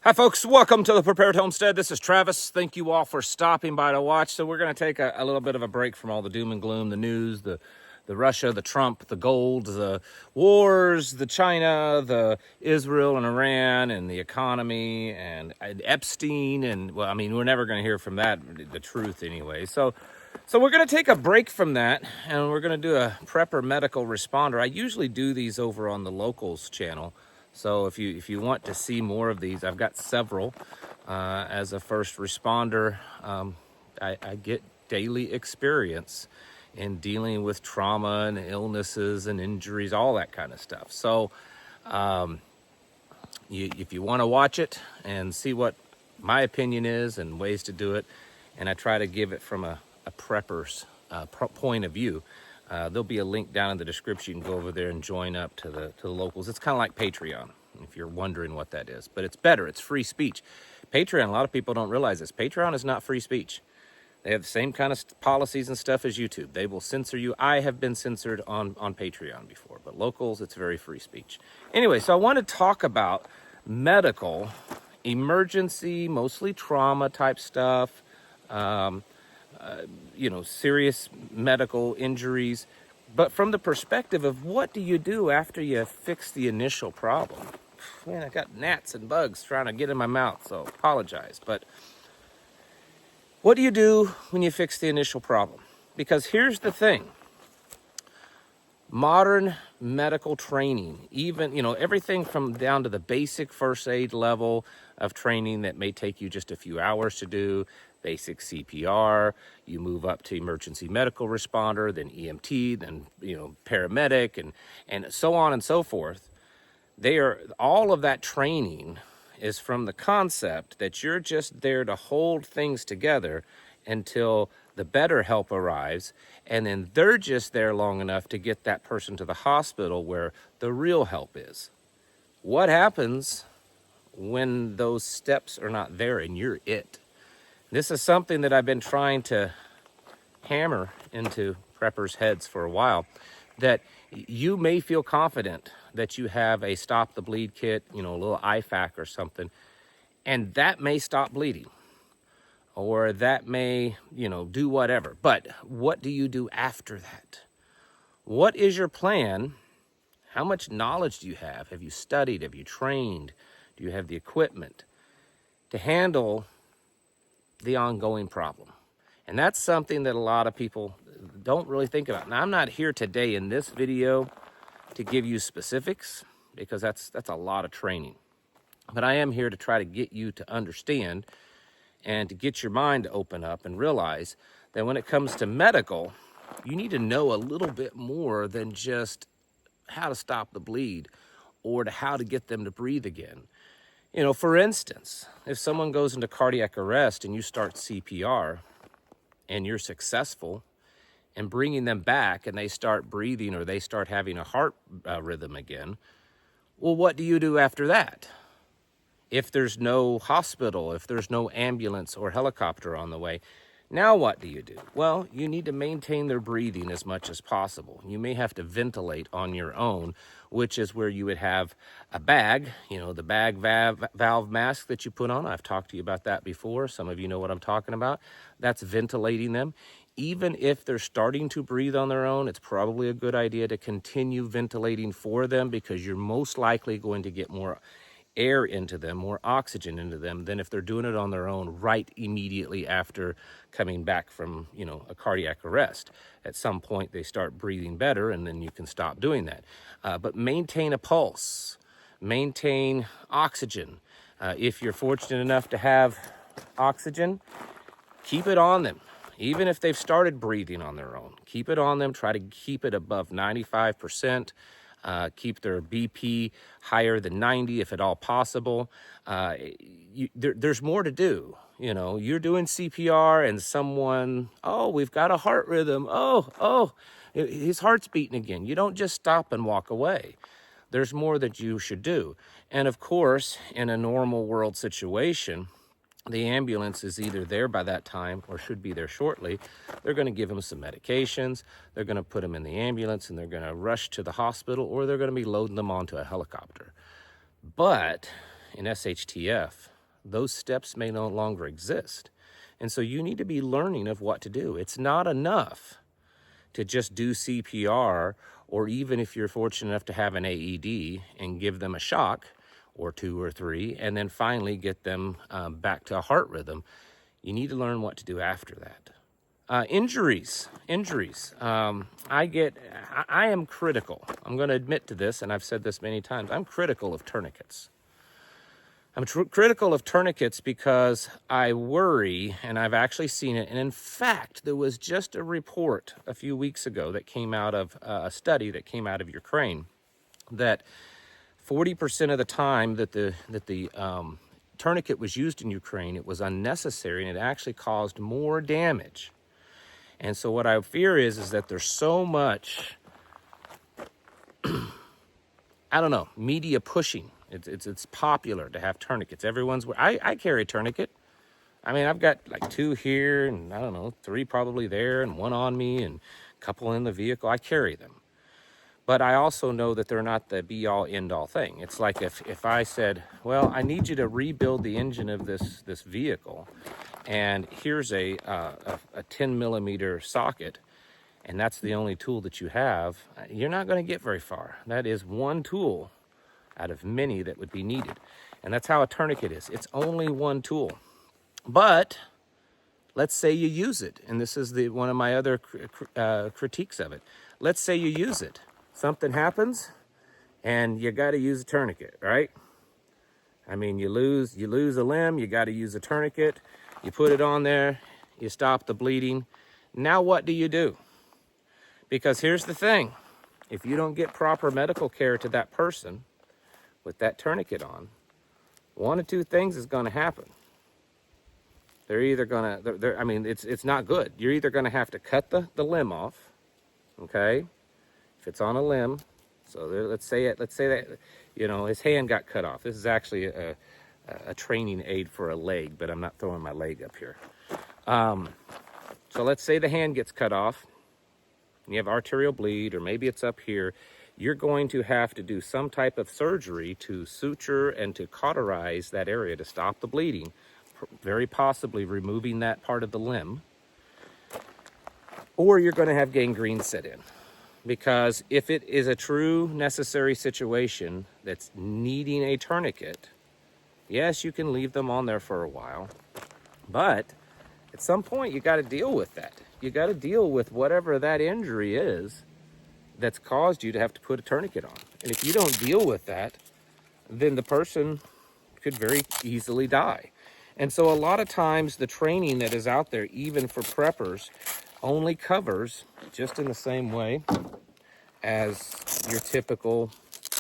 Hi folks, welcome to the Prepared Homestead. This is Travis. Thank you all for stopping by to watch. So we're going to take a little bit of a break from all the doom and gloom, the news, the Russia, the Trump, the gold, the wars, the China, the Israel and Iran, and the economy, and Epstein, and well, I mean, we're never going to hear from that, the truth anyway. So we're going to take a break from that, and we're going to do a prepper medical responder. I usually do these over on the Locals channel. So if you want to see more of these, I've got several. As a first responder, I get daily experience in dealing with trauma and illnesses and injuries, all that kind of stuff. So if you want to watch it and see what my opinion is and ways to do it, and I try to give it from a prepper's point of view, there'll be a link down in the description. You can go over there and join up to the Locals. It's kind of like Patreon, if you're wondering what that is. But it's better. It's free speech. Patreon, a lot of people don't realize this. Patreon is not free speech. They have the same kind of policies and stuff as YouTube. They will censor you. I have been censored on Patreon before, but Locals, it's very free speech. Anyway, so I want to talk about medical, emergency, mostly trauma type stuff, serious medical injuries, but from the perspective of what do you do after you fix the initial problem? Man, I got gnats and bugs trying to get in my mouth, so apologize. But what do you do when you fix the initial problem? Because here's the thing. Modern medical training, even, everything from down to the basic first aid level of training that may take you just a few hours to do, basic CPR, you move up to emergency medical responder, then EMT, then, paramedic, and so on and so forth. All of that training is from the concept that you're just there to hold things together until the better help arrives, and then they're just there long enough to get that person to the hospital where the real help is. What happens when those steps are not there and you're it? This is something that I've been trying to hammer into preppers' heads for a while, that you may feel confident that you have a stop the bleed kit, a little IFAK or something, and that may stop bleeding, or that may, do whatever. But what do you do after that? What is your plan? How much knowledge do you have? Have you studied? Have you trained? Do you have the equipment to handle the ongoing problem? And that's something that a lot of people don't really think about. Now, I'm not here today in this video to give you specifics, because that's a lot of training. But I am here to try to get you to understand and to get your mind to open up and realize that when it comes to medical, you need to know a little bit more than just how to stop the bleed or to how to get them to breathe again. For instance, if someone goes into cardiac arrest and you start CPR and you're successful in bringing them back and they start breathing or they start having a heart rhythm again, well, what do you do after that? If there's no hospital, if there's no ambulance or helicopter on the way, now what do you do? Well, you need to maintain their breathing as much as possible. You may have to ventilate on your own, which is where you would have a bag, the bag valve mask that you put on. I've talked to you about that before. Some of you know what I'm talking about. That's ventilating them. Even if they're starting to breathe on their own, it's probably a good idea to continue ventilating for them, because you're most likely going to get more air into them, more oxygen into them, than if they're doing it on their own right immediately after coming back from, a cardiac arrest. At some point, they start breathing better, and then you can stop doing that. But maintain a pulse, maintain oxygen. If you're fortunate enough to have oxygen, keep it on them. Even if they've started breathing on their own, keep it on them. Try to keep it above 95%. Keep their BP higher than 90 if at all possible. There's more to do. You're doing CPR and someone, we've got a heart rhythm. His heart's beating again. You don't just stop and walk away. There's more that you should do. And of course, in a normal world situation, the ambulance is either there by that time or should be there shortly. They're going to give them some medications. They're going to put them in the ambulance and they're going to rush to the hospital, or they're going to be loading them onto a helicopter. But in SHTF, those steps may no longer exist. And so you need to be learning of what to do. It's not enough to just do CPR, or even if you're fortunate enough to have an AED and give them a shock or 2 or 3, and then finally get them back to a heart rhythm. You need to learn what to do after that. Injuries. I am critical. I'm going to admit to this, and I've said this many times. I'm critical of tourniquets. I'm critical of tourniquets because I worry, and I've actually seen it. And in fact, there was just a report a few weeks ago that came out of a study that came out of Ukraine, that 40% of the time that the tourniquet was used in Ukraine, it was unnecessary, and it actually caused more damage. And so what I fear is that there's so much, I don't know, media pushing. It's popular to have tourniquets. I carry a tourniquet. I mean, I've got like 2 here, and I don't know, 3 probably there, and 1 on me, and a couple in the vehicle. I carry them. But I also know that they're not the be-all, end-all thing. It's like if I said, well, I need you to rebuild the engine of this vehicle, and here's a 10 millimeter socket, and that's the only tool that you have, you're not going to get very far. That is one tool out of many that would be needed. And that's how a tourniquet is. It's only one tool. But let's say you use it, and this is one of my other critiques of it. Let's say you use it. Something happens, and you got to use a tourniquet, right? I mean, you lose a limb, you got to use a tourniquet. You put it on there, you stop the bleeding. Now what do you do? Because here's the thing. If you don't get proper medical care to that person with that tourniquet on, one of 2 things is going to happen. They're either going to, I mean, it's not good. You're either going to have to cut the limb off, okay? If it's on a limb, so let's say that, you know, his hand got cut off. This is actually a training aid for a leg, but I'm not throwing my leg up here. So let's say the hand gets cut off, and you have arterial bleed, or maybe it's up here. You're going to have to do some type of surgery to suture and to cauterize that area to stop the bleeding, very possibly removing that part of the limb. Or you're going to have gangrene set in. Because if it is a true necessary situation that's needing a tourniquet, yes, you can leave them on there for a while, but at some point you got to deal with that. You got to deal with whatever that injury is that's caused you to have to put a tourniquet on. And if you don't deal with that, then the person could very easily die. And so a lot of times the training that is out there, even for preppers, only covers, just in the same way as your typical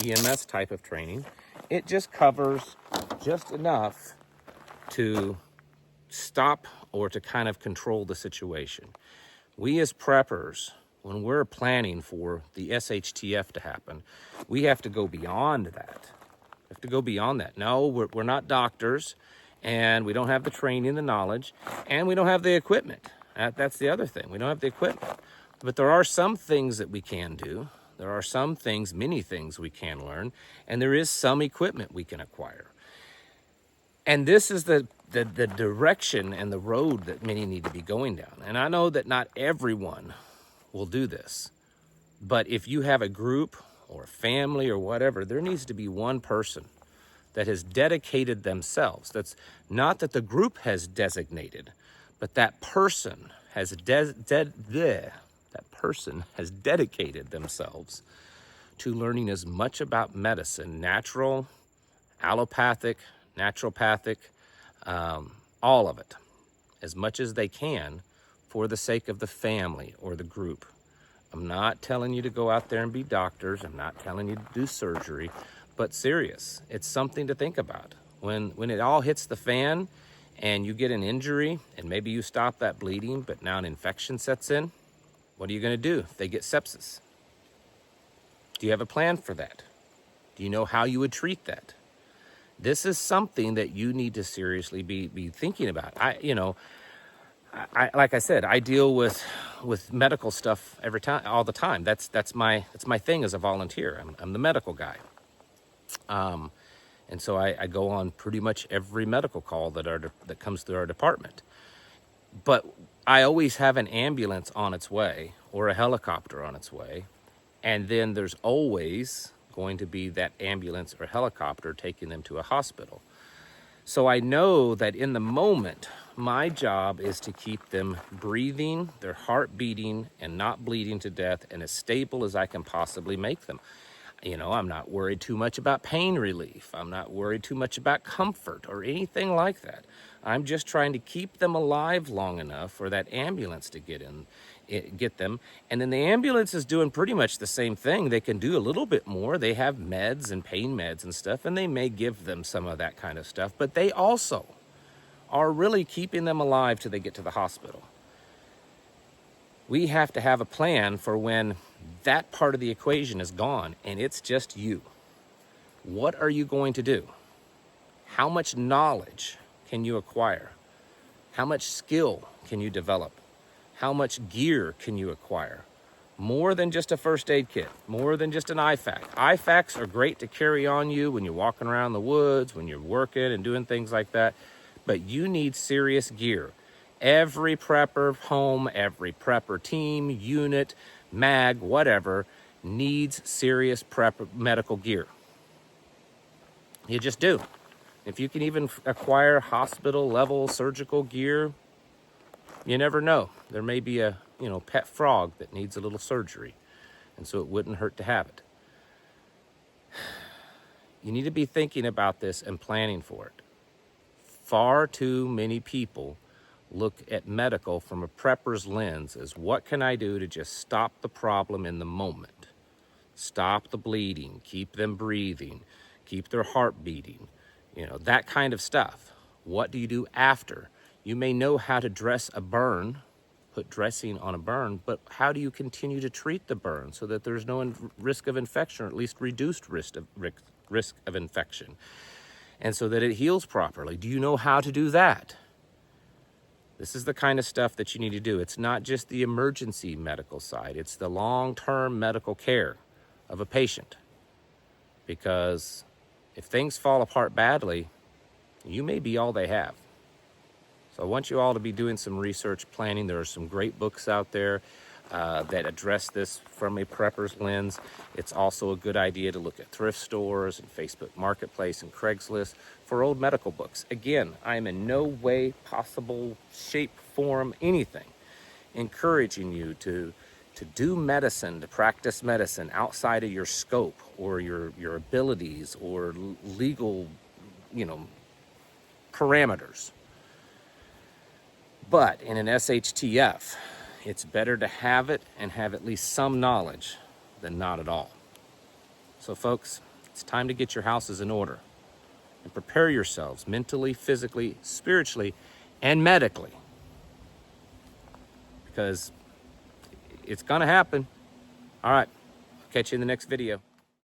EMS type of training, it just covers just enough to stop or to kind of control the situation. We as preppers, when we're planning for the SHTF to happen, we have to go beyond that. We have to go beyond that. No, we're not doctors, and we don't have the training, the knowledge, and we don't have the equipment. That's the other thing. We don't have the equipment. But there are some things that we can do. There are some things, many things we can learn, and there is some equipment we can acquire. And this is the direction and the road that many need to be going down. And I know that not everyone will do this. But if you have a group or a family or whatever, there needs to be one person that has dedicated themselves. That's not that the group has designated, but that person has dedicated themselves to learning as much about medicine, natural, allopathic, naturopathic, all of it, as much as they can for the sake of the family or the group. I'm not telling you to go out there and be doctors. I'm not telling you to do surgery, but serious. It's something to think about. When it all hits the fan and you get an injury and maybe you stop that bleeding, but now an infection sets in, what are you going to do if they get sepsis? Do you have a plan for that? Do you know how you would treat that? This is something that you need to seriously be thinking about. I like I said, I deal with medical stuff all the time. That's my thing as a volunteer. I'm the medical guy. And so I go on pretty much every medical call that comes through our department. But I always have an ambulance on its way or a helicopter on its way. And then there's always going to be that ambulance or helicopter taking them to a hospital. So I know that in the moment, my job is to keep them breathing, their heart beating, and not bleeding to death, and as stable as I can possibly make them. You know, I'm not worried too much about pain relief. I'm not worried too much about comfort or anything like that. I'm just trying to keep them alive long enough for that ambulance to get them. And then the ambulance is doing pretty much the same thing. They can do a little bit more. They have meds and pain meds and stuff, and they may give them some of that kind of stuff, but they also are really keeping them alive till they get to the hospital. We have to have a plan for when that part of the equation is gone and it's just you. What are you going to do? How much knowledge can you acquire? How much skill can you develop? How much gear can you acquire? More than just a first aid kit, more than just an IFAK. IFAKs are great to carry on you when you're walking around the woods, when you're working and doing things like that, but you need serious gear. Every prepper home, every prepper team, unit, mag, whatever, needs serious medical gear. You just do. If you can even acquire hospital level surgical gear, you never know. There may be a pet frog that needs a little surgery, and so it wouldn't hurt to have it. You need to be thinking about this and planning for it. Far too many people look at medical from a prepper's lens as what can I do to just stop the problem in the moment? Stop the bleeding, keep them breathing, keep their heart beating, that kind of stuff. What do you do after? You may know how to dress a burn, put dressing on a burn, but how do you continue to treat the burn so that there's no risk of infection, or at least reduced risk of infection, and so that it heals properly? Do you know how to do that? This is the kind of stuff that you need to do. It's not just the emergency medical side. It's the long-term medical care of a patient. Because if things fall apart badly, you may be all they have. So I want you all to be doing some research planning. There are some great books out there that address this from a prepper's lens. It's also a good idea to look at thrift stores and Facebook Marketplace and Craigslist for old medical books. Again, I am in no way, possible, shape, form, anything encouraging you to do medicine, to practice medicine outside of your scope or your abilities or legal, parameters. But in an SHTF, it's better to have it and have at least some knowledge than not at all. So folks, it's time to get your houses in order and prepare yourselves mentally, physically, spiritually, and medically. Because it's gonna happen. All right, catch you in the next video.